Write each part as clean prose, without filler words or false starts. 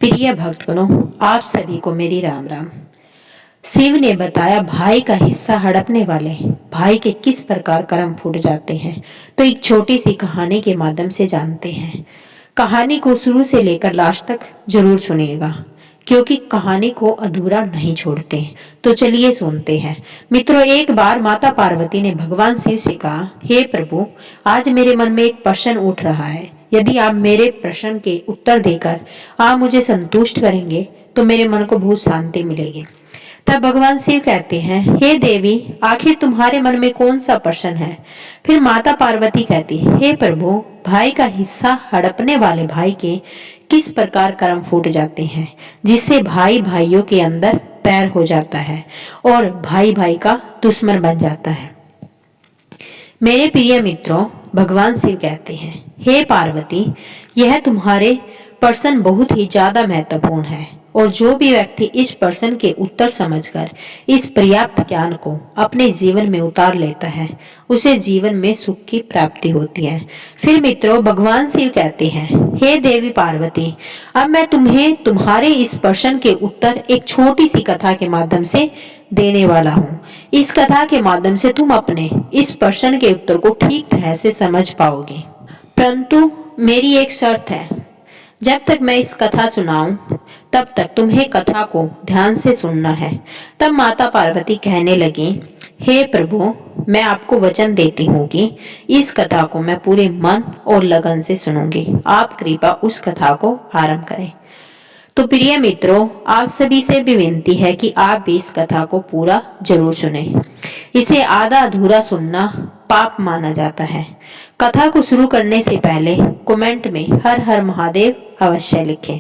प्रिय भक्तगणों, आप सभी को मेरी राम राम। शिव ने बताया भाई का हिस्सा हड़पने वाले भाई के किस प्रकार कर्म फूट जाते हैं। तो एक छोटी सी कहानी के माध्यम से जानते हैं। कहानी को शुरू से लेकर लास्ट तक जरूर सुनिएगा, क्योंकि कहानी को अधूरा नहीं छोड़ते। तो चलिए सुनते हैं। मित्रों, एक बार माता पार्वती ने भगवान शिव से कहा, हे प्रभु, आज मेरे मन में एक प्रश्न उठ रहा है। यदि आप मेरे प्रश्न के उत्तर देकर आप मुझे संतुष्ट करेंगे तो मेरे मन को बहुत शांति मिलेगी। तब भगवान शिव कहते हैं, हे देवी, आखिर तुम्हारे मन में कौन सा प्रश्न है। फिर माता पार्वती कहती है, हे प्रभु, भाई का हिस्सा हड़पने वाले भाई के किस प्रकार कर्म फूट जाते हैं, जिससे भाई भाइयों के अंदर बैर हो जाता है और भाई भाई का दुश्मन बन जाता है। मेरे प्रिय मित्रों, भगवान शिव कहते हैं, हे पार्वती, यह तुम्हारे प्रश्न बहुत ही ज्यादा महत्वपूर्ण है और जो भी व्यक्ति इस प्रश्न के उत्तर समझकर इस पर्याप्त ज्ञान को अपने जीवन में उतार लेता है, उसे जीवन में सुख की प्राप्ति होती है। फिर मित्रों, भगवान शिव कहते हैं, हे देवी पार्वती, अब मैं तुम्हें तुम्हारे इस प्रश्न के उत्तर एक छोटी सी कथा के माध्यम से देने वाला हूँ। इस कथा के माध्यम से तुम अपने इस प्रश्न के उत्तर को ठीक तरह से समझ पाओगे, परंतु मेरी एक शर्त है। जब तक मैं इस कथा सुनाऊं तब तक तुम्हें कथा को ध्यान से सुनना है। तब माता पार्वती कहने लगी, हे प्रभु, मैं आपको वचन देती हूँ कि इस कथा को मैं पूरे मन और लगन से सुनूंगी। आप कृपा उस कथा को आरंभ करें। तो प्रिय मित्रों, आप सभी से भी विनती है कि आप भी इस कथा को पूरा जरूर सुने। इसे आधा अधूरा सुनना पाप माना जाता है। कथा को शुरू करने से पहले कमेंट में हर हर महादेव अवश्य लिखें।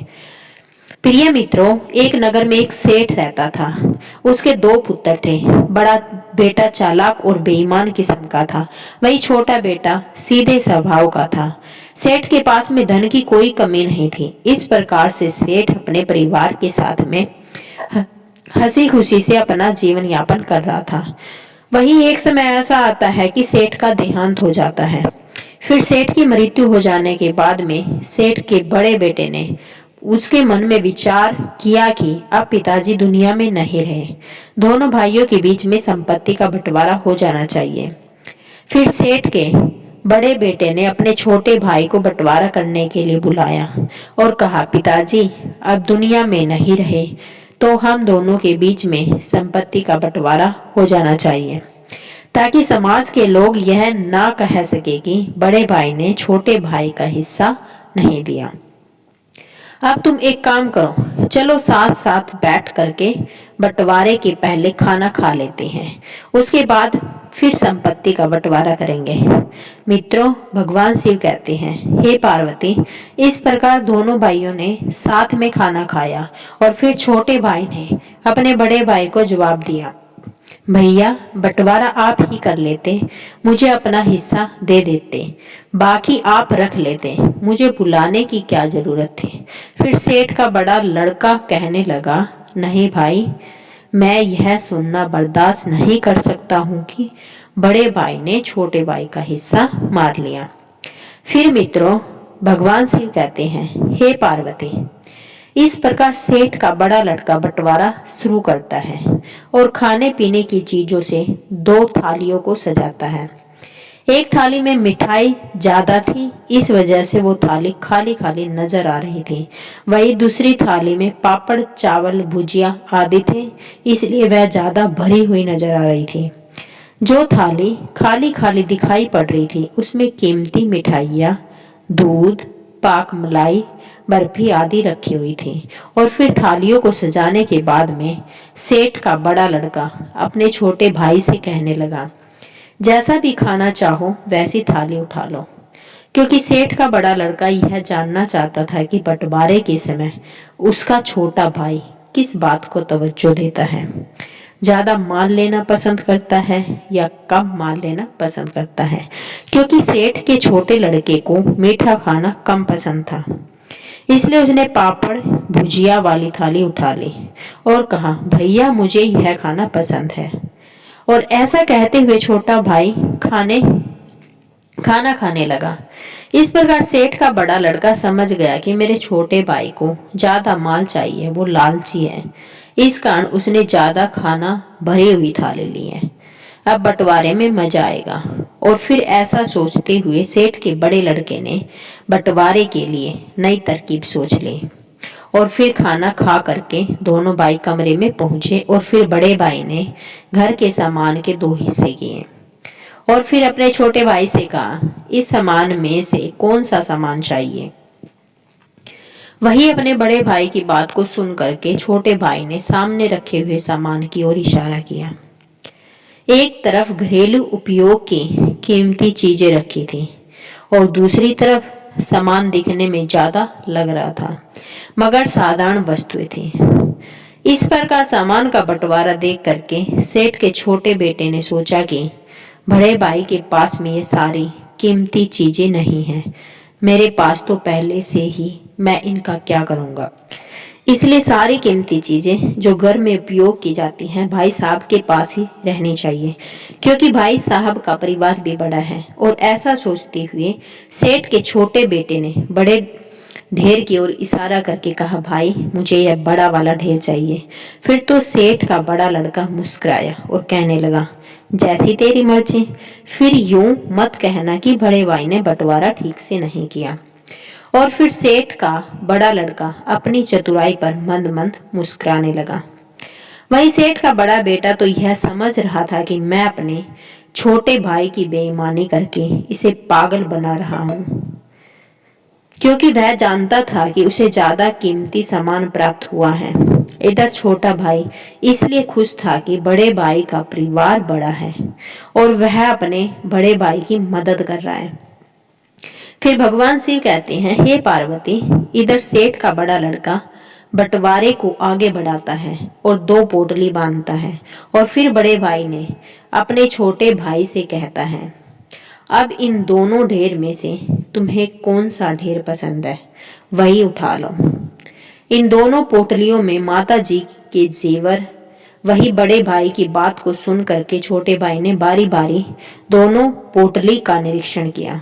प्रिय मित्रों, एक नगर में एक सेठ रहता था। उसके दो पुत्र थे। बड़ा बेटा चालाक और बेईमान किस्म का था, वही छोटा बेटा सीधे स्वभाव का था। सेठ के पास में धन की कोई कमी नहीं थी। इस प्रकार से सेठ अपने परिवार के साथ में हंसी खुशी से अपना जीवन यापन कर रहा था। वही एक समय ऐसा आता है कि सेठ का देहांत हो जाता है। फिर सेठ की मृत्यु हो जाने के बाद में सेठ के बड़े बेटे ने उसके मन में विचार किया कि अब पिताजी दुनिया में नहीं रहे, दोनों भाइयों के बीच में संपत्ति का बंटवारा हो जाना चाहिए। फिर सेठ के बड़े बेटे ने अपने छोटे भाई को बंटवारा करने के लिए बुलाया और कहा, पिताजी अब दुनिया में नहीं रहे तो हम दोनों के बीच में संपत्ति का बंटवारा हो जाना चाहिए, ताकि समाज के लोग यह ना कह सके कि बड़े भाई ने छोटे भाई का हिस्सा नहीं दिया। अब तुम एक काम करो, चलो साथ साथ बैठ करके बंटवारे के पहले खाना खा लेते हैं, उसके बाद फिर संपत्ति का बंटवारा करेंगे। मित्रों, भगवान शिव कहते हैं, हे पार्वती, इस प्रकार दोनों भाइयों ने साथ में खाना खाया और फिर छोटे भाई ने अपने बड़े भाई को जवाब दिया, भैया बंटवारा आप ही कर लेते, मुझे अपना हिस्सा दे देते, बाकी आप रख लेते, मुझे बुलाने की क्या जरूरत थी। फिर सेठ का बड़ा लड़का कहने लगा, नहीं भाई, मैं यह सुनना बर्दाश्त नहीं कर सकता हूँ कि बड़े भाई ने छोटे भाई का हिस्सा मार लिया। फिर मित्रों, भगवान शिव कहते हैं, हे पार्वती, इस प्रकार सेठ का बड़ा लड़का बंटवारा शुरू करता है और खाने पीने की चीजों से दो थालियों को सजाता है। एक थाली में मिठाई ज्यादा थी, इस वजह से वो थाली खाली खाली नजर आ रही थी। वही दूसरी थाली में पापड़, चावल, भुजिया आदि थे, इसलिए वह ज्यादा भरी हुई नजर आ रही थी। जो थाली खाली खाली दिखाई पड़ रही थी, उसमें कीमती मिठाइयाँ, दूध, पाक मलाई, बर्फी आदि रखी हुई थी। और फिर थालियों को सजाने के बाद में सेठ का बड़ा लड़का अपने छोटे भाई से कहने लगा, जैसा भी खाना चाहो वैसी थाली उठा लो, क्योंकि सेठ का बड़ा लड़का यह जानना चाहता था कि बंटवारे के समय उसका छोटा भाई किस बात को तवज्जो देता है, ज्यादा माल लेना पसंद करता है या कम माल लेना पसंद करता है। क्योंकि सेठ के छोटे लड़के को मीठा खाना कम पसंद था, इसलिए उसने पापड़, भुजिया वाली थाली उठा ली और कहा, भैया मुझे यह खाना पसंद है। और ऐसा कहते हुए छोटा भाई खाना खाने लगा। इस प्रकार सेठ का बड़ा लड़का समझ गया कि मेरे छोटे भाई को ज्यादा माल चाहिए, वो लालची है। इस कारण उसने ज्यादा खाना भरी हुई थाली ली है। अब बंटवारे में मजा आएगा। और फिर ऐसा सोचते हुए सेठ के बड़े लड़के ने बंटवारे के लिए नई तरकीब सोच ली। और फिर खाना खा करके दोनों भाई कमरे में पहुंचे और फिर बड़े भाई ने घर के सामान के दो हिस्से किए और फिर अपने छोटे भाई से कहा, इस सामान में से कौन सा सामान चाहिए। वही अपने बड़े भाई की बात को सुन करके छोटे भाई ने सामने रखे हुए सामान की ओर इशारा किया। एक तरफ घरेलू उपयोग की कीमती चीजें रखी थी और दूसरी तरफ सामान दिखने में ज्यादा लग रहा था मगर साधारण वस्तुएं थी। इस प्रकार सामान का बंटवारा देख करके सेठ के छोटे बेटे ने सोचा कि बड़े भाई के पास में ये सारी कीमती चीजें नहीं हैं, मेरे पास तो पहले से ही, मैं इनका क्या करूंगा। इसलिए सारी कीमती चीजें जो घर में उपयोग की जाती हैं भाई साहब के पास ही रहनी चाहिए, क्योंकि भाई साहब का परिवार भी बड़ा है। और ऐसा सोचते हुए सेठ के छोटे बेटे ने बड़े ढेर की ओर इशारा करके कहा, भाई मुझे यह बड़ा वाला ढेर चाहिए। फिर तो सेठ का बड़ा लड़का मुस्कुराया और कहने लगा, जैसी तेरी मर्जी। फिर यूं मत कहना कि बड़े भाई ने बंटवारा ठीक से नहीं किया। और फिर सेठ का बड़ा लड़का अपनी चतुराई पर मंद मंद मुस्कुराने लगा। वहीं सेठ का बड़ा बेटा तो यह समझ रहा था कि मैं अपने छोटे भाई की बेईमानी करके इसे पागल बना रहा हूं, क्योंकि वह जानता था कि उसे ज्यादा कीमती सामान प्राप्त हुआ है। इधर छोटा भाई इसलिए खुश था कि बड़े भाई का परिवार बड़ा है और वह अपने बड़े भाई की मदद कर रहा है। फिर भगवान शिव कहते हैं, हे पार्वती, इधर सेठ का बड़ा लड़का बंटवारे को आगे बढ़ाता है और दो पोटली बांधता है और फिर बड़े भाई ने अपने छोटे भाई से कहता है, अब इन दोनों ढेर में से तुम्हें कौन सा ढेर पसंद है, वही उठा लो। इन दोनों पोटलियों में माता जी के जेवर। वही बड़े भाई की बात को सुन करके छोटे भाई ने बारी बारी दोनों पोटली का निरीक्षण किया।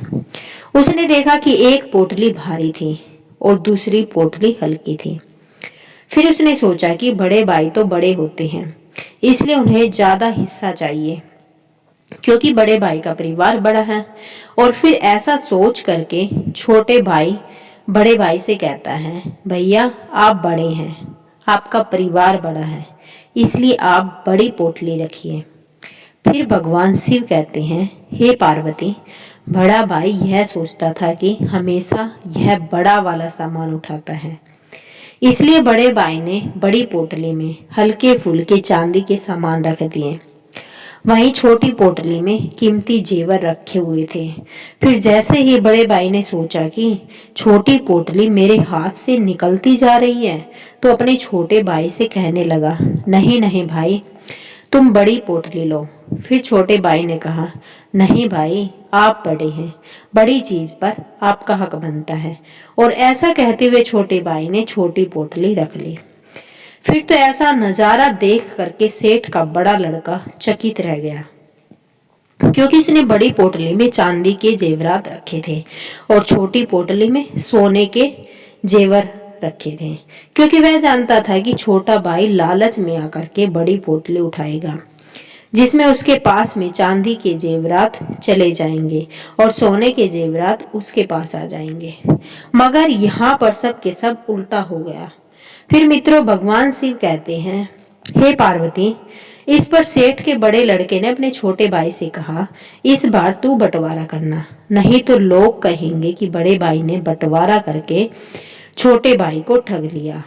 उसने देखा कि एक पोटली भारी थी और दूसरी पोटली हल्की थी। फिर उसने सोचा कि बड़े भाई तो बड़े होते हैं, इसलिए उन्हें ज्यादा हिस्सा चाहिए, क्योंकि बड़े भाई का परिवार बड़ा है। और फिर ऐसा सोच करके छोटे भाई बड़े भाई से कहता है, भैया आप बड़े हैं, आपका परिवार बड़ा है, इसलिए आप बड़ी पोटली रखिए। फिर भगवान शिव कहते हैं, हे पार्वती, बड़ा भाई यह सोचता था कि हमेशा यह बड़ा वाला सामान उठाता है, इसलिए बड़े भाई ने बड़ी पोटली में हल्के फुल्के चांदी के सामान रख दिए। वहीं छोटी पोटली में कीमती जेवर रखे हुए थे। फिर जैसे ही बड़े भाई ने सोचा कि छोटी पोटली मेरे हाथ से निकलती जा रही है, तो अपने छोटे भाई से कहने लगा, नहीं नहीं भाई, तुम बड़ी पोटली लो। फिर छोटे भाई ने कहा, नहीं भाई, आप बड़े हैं, बड़ी चीज पर आपका हक बनता है। और ऐसा कहते हुए छोटे भाई ने छोटी पोटली रख ली। फिर तो ऐसा नजारा देख करके सेठ का बड़ा लड़का चकित रह गया, क्योंकि उसने बड़ी पोटली में चांदी के जेवरात रखे थे और छोटी पोटली में सोने के जेवर रखे थे, क्योंकि वह जानता था कि छोटा भाई लालच में आकर के बड़ी पोटली उठाएगा, जिसमें उसके पास में चांदी के जेवरात चले जाएंगे और सोने के जेवरात उसके पास आ जाएंगे। मगर यहाँ पर सब के सब उल्टा हो गया। फिर मित्रों, भगवान शिव कहते हैं, हे पार्वती, इस पर सेठ के बड़े लड़के ने अपने छोटे भाई से कहा, इस बार तू बंटवारा करना, नहीं तो लोग कहेंगे कि बड़े भाई ने बंटवारा करके छोटे भाई को ठग लिया।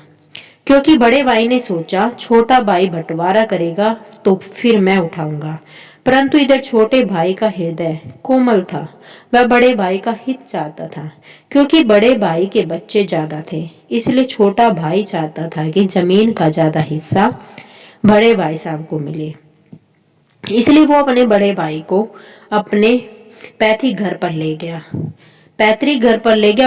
क्योंकि बड़े भाई ने सोचा छोटा भाई बंटवारा करेगा तो फिर मैं उठाऊंगा, परंतु इधर छोटे भाई का हृदय कोमल था, वह बड़े भाई का हित चाहता था। क्योंकि बड़े भाई के बच्चे ज्यादा थे, इसलिए छोटा भाई चाहता था कि जमीन का ज्यादा हिस्सा बड़े भाई साहब को मिले। इसलिए वो अपने बड़े भाई को अपने पैतृक घर पर ले गया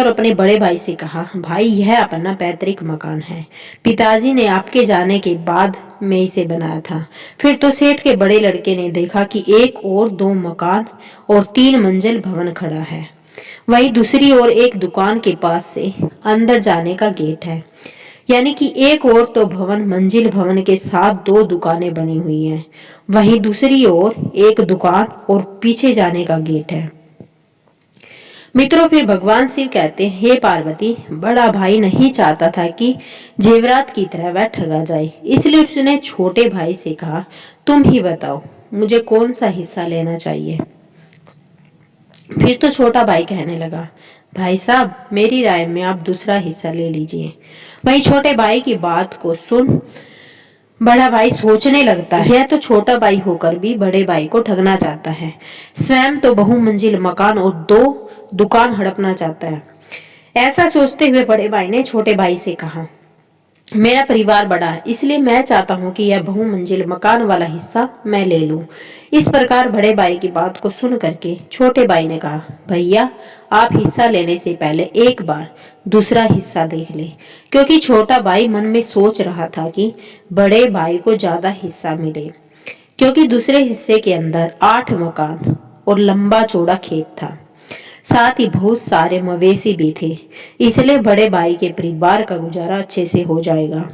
और अपने बड़े भाई से कहा, भाई यह अपना पैतृक मकान है, पिताजी ने आपके जाने के बाद में इसे बनाया था। फिर तो सेठ के बड़े लड़के ने देखा कि एक और दो मकान और 3 मंजिल भवन खड़ा है। वहीं दूसरी ओर एक दुकान के पास से अंदर जाने का गेट है। यानी कि एक ओर तो भवन मंजिल भवन के साथ दो दुकानें बनी हुई हैं, वहीं दूसरी ओर एक दुकान और पीछे जाने का गेट है। मित्रों, फिर भगवान शिव कहते हैं, हे पार्वती, बड़ा भाई नहीं चाहता था कि जेवरात की तरह वह ठगा जाए, इसलिए उसने छोटे भाई से कहा, तुम ही बताओ मुझे कौन सा हिस्सा लेना चाहिए। फिर तो छोटा भाई कहने लगा, भाई साहब, मेरी राय में आप दूसरा हिस्सा ले लीजिए। वहीं छोटे भाई की बात को सुन बड़ा भाई सोचने लगता है, यह तो छोटा भाई होकर भी बड़े भाई को ठगना चाहता है, स्वयं तो बहुमंजिल मकान और दो दुकान हड़पना चाहता है। ऐसा सोचते हुए बड़े भाई ने छोटे भाई से कहा, मेरा परिवार बड़ा है, इसलिए मैं चाहता हूँ कि यह बहुमंजिल मकान वाला हिस्सा मैं ले लूं। इस प्रकार बड़े भाई की बात को सुन करके छोटे भाई ने कहा, भैया, आप हिस्सा लेने से पहले एक बार दूसरा हिस्सा देख ले, क्योंकि छोटा भाई मन में सोच रहा था कि बड़े भाई को ज्यादा हिस्सा मिले, क्योंकि दूसरे हिस्से के अंदर 8 मकान और लंबा चौड़ा खेत था, साथ ही बहुत सारे मवेशी भी थे, इसलिए बड़े भाई के परिवार का गुजारा अच्छे से हो जाएगा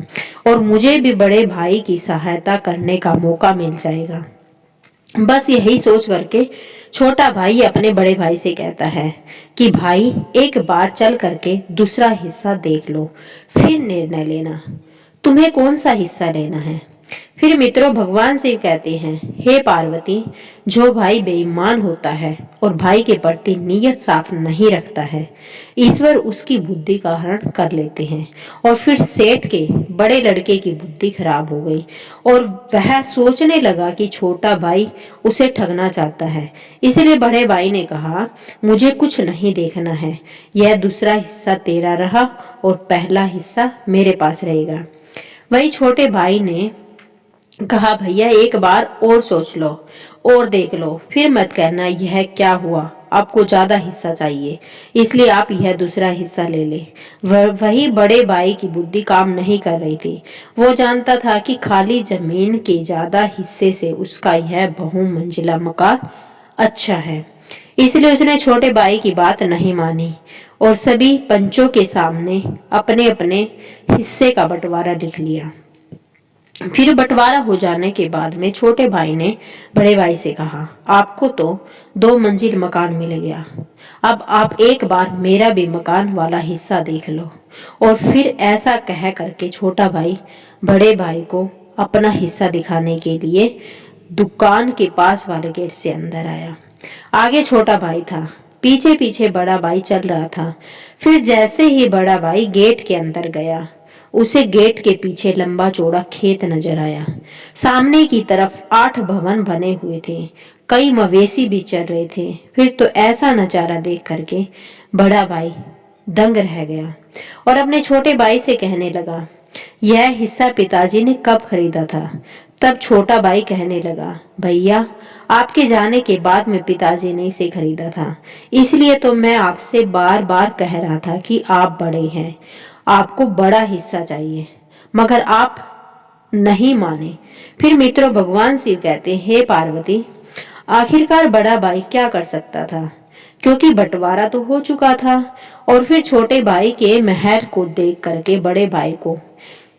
और मुझे भी बड़े भाई की सहायता करने का मौका मिल जाएगा। बस यही सोच करके छोटा भाई अपने बड़े भाई से कहता है कि भाई, एक बार चल करके दूसरा हिस्सा देख लो, फिर निर्णय लेना तुम्हें कौन सा हिस्सा लेना है। फिर मित्रों, भगवान शिव कहते हैं, हे पार्वती, जो भाई बेईमान होता है और भाई के प्रति नीयत साफ नहीं रखता है, ईश्वर उसकी बुद्धि का हरण कर लेते हैं। और फिर सेठ के बड़े लड़के की बुद्धि खराब हो गई और वह सोचने लगा कि छोटा भाई उसे ठगना चाहता है, इसलिए बड़े भाई ने कहा, मुझे कुछ नहीं देखना है, यह दूसरा हिस्सा तेरा रहा और पहला हिस्सा मेरे पास रहेगा। वही छोटे भाई ने कहा, भैया, एक बार और सोच लो और देख लो, फिर मत कहना यह क्या हुआ, आपको ज्यादा हिस्सा चाहिए, इसलिए आप यह दूसरा हिस्सा ले ले। वही बड़े भाई की बुद्धि काम नहीं कर रही थी। वो जानता था कि खाली जमीन के ज्यादा हिस्से से उसका यह बहुमंजिला मकान अच्छा है, इसलिए उसने छोटे भाई की बात नहीं मानी और सभी पंचों के सामने अपने अपने हिस्से का बंटवारा लिख लिया। फिर बंटवारा हो जाने के बाद में छोटे भाई ने बड़े भाई से कहा, आपको तो 2 मंजिल मकान मिल गया, अब आप एक बार मेरा भी मकान वाला हिस्सा देख लो। और फिर ऐसा कह करके छोटा भाई बड़े भाई को अपना हिस्सा दिखाने के लिए दुकान के पास वाले गेट से अंदर आया। आगे छोटा भाई था, पीछे पीछे बड़ा भाई चल रहा था। फिर जैसे ही बड़ा भाई गेट के अंदर गया, उसे गेट के पीछे लंबा चौड़ा खेत नजर आया। सामने की तरफ 8 भवन बने हुए थे, कई मवेशी भी चल रहे थे। फिर तो ऐसा नजारा देख करके बड़ा भाई दंग रह गया और अपने छोटे भाई से कहने लगा, यह हिस्सा पिताजी ने कब खरीदा था। तब छोटा भाई कहने लगा, भैया, आपके जाने के बाद में पिताजी ने इसे खरीदा था, इसलिए तो मैं आपसे बार बार कह रहा था कि आप बड़े हैं, आपको बड़ा हिस्सा चाहिए, मगर आप नहीं माने। फिर मित्रों, भगवान शिव कहते, हे पार्वती, आखिरकार बड़ा भाई क्या कर सकता था, क्योंकि बंटवारा तो हो चुका था। और फिर छोटे भाई के मेहर को देख करके बड़े भाई को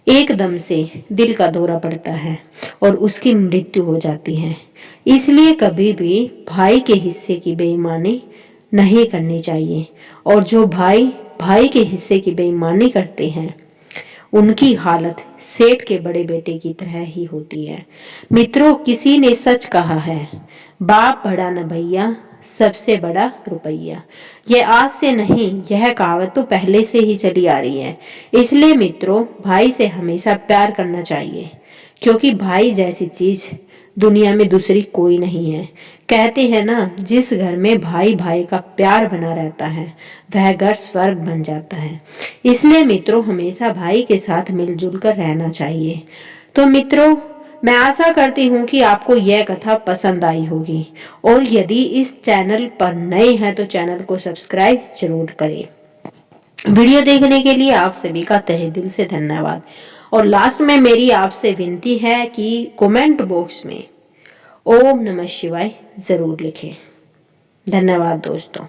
एकदम से दिल का दौरा पड़ता है और उसकी मृत्यु हो जाती है। इसलिए कभी भी भाई के हिस्से की बेईमानी नहीं करनी चाहिए, और जो भाई भाई के हिस्से की बेईमानी करते हैं उनकी हालत सेठ के बड़े बेटे की तरह ही होती है। मित्रों, किसी ने सच कहा है, बाप बड़ा न भैया, सबसे बड़ा रुपया। यह आज से नहीं, यह कहावत तो पहले से ही चली आ रही है। इसलिए मित्रों, भाई से हमेशा प्यार करना चाहिए, क्योंकि भाई जैसी चीज दुनिया में दूसरी कोई नहीं है। कहते हैं ना, जिस घर में भाई भाई का प्यार बना रहता है वह घर स्वर्ग बन जाता है। इसलिए मित्रों, हमेशा भाई के साथ मिलजुल कर रहना चाहिए। तो मित्रों, मैं आशा करती हूँ कि आपको यह कथा पसंद आई होगी, और यदि इस चैनल पर नए हैं तो चैनल को सब्सक्राइब जरूर करें। वीडियो देखने के लिए आप सभी का तहे दिल से धन्यवाद। और लास्ट में मेरी आपसे विनती है कि कमेंट बॉक्स में ओम नमः शिवाय जरूर लिखें। धन्यवाद दोस्तों।